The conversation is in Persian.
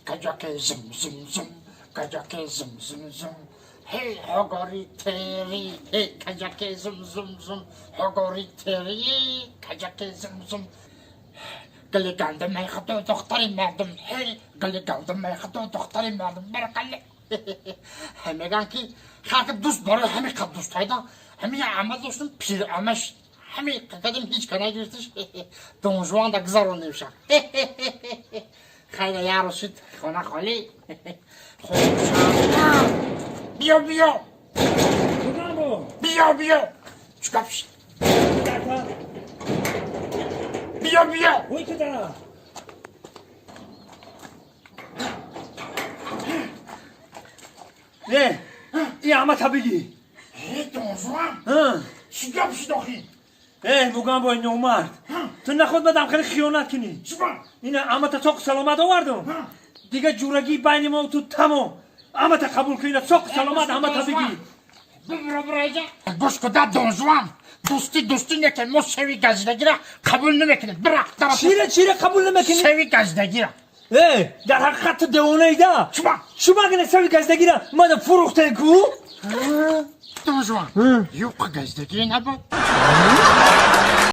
کجاکه زم زم زم کجاکه زم زم زم هی هاگاری تری هی کجاکه زم زم زم هاگاری تری کجاکه زم زم گلی گنده میخدو دختری مردم هی گلی گنده میخدو دختری مردم برقله میگن که خلق دوست داره همین قد دوست هایدا همین عمل دوستم پیر عمش همین قدم هیچ کنه گرفتش دونجوان دا گذارون نمیشه خیلی یارو شد خونه خالی بیا بیا بیا بیا چکا بشید بیا بیا وای که دارم نه این همه تا بگی دونجوان چکا بشید آخی بگم با این نومرد تو نخود بدم خیلی خیانت کنی اینه همه تا چاق سلامت آوردم دیگه جورگی بین ما و تو تمام همه تا قبول کنی چاق سلامت همه تا بگی برو اینجا گوش کده دونجوان دوستی نکن ما شوی گزدگی را قبول نمیکنیم برا چیره قبول نمیکنی؟ شوی گزدگی را در حقیقت تو دیوانه ایده شما اگه شوی گزدگی را ما فروخته کو؟ دونجوان یو گزدگی نبود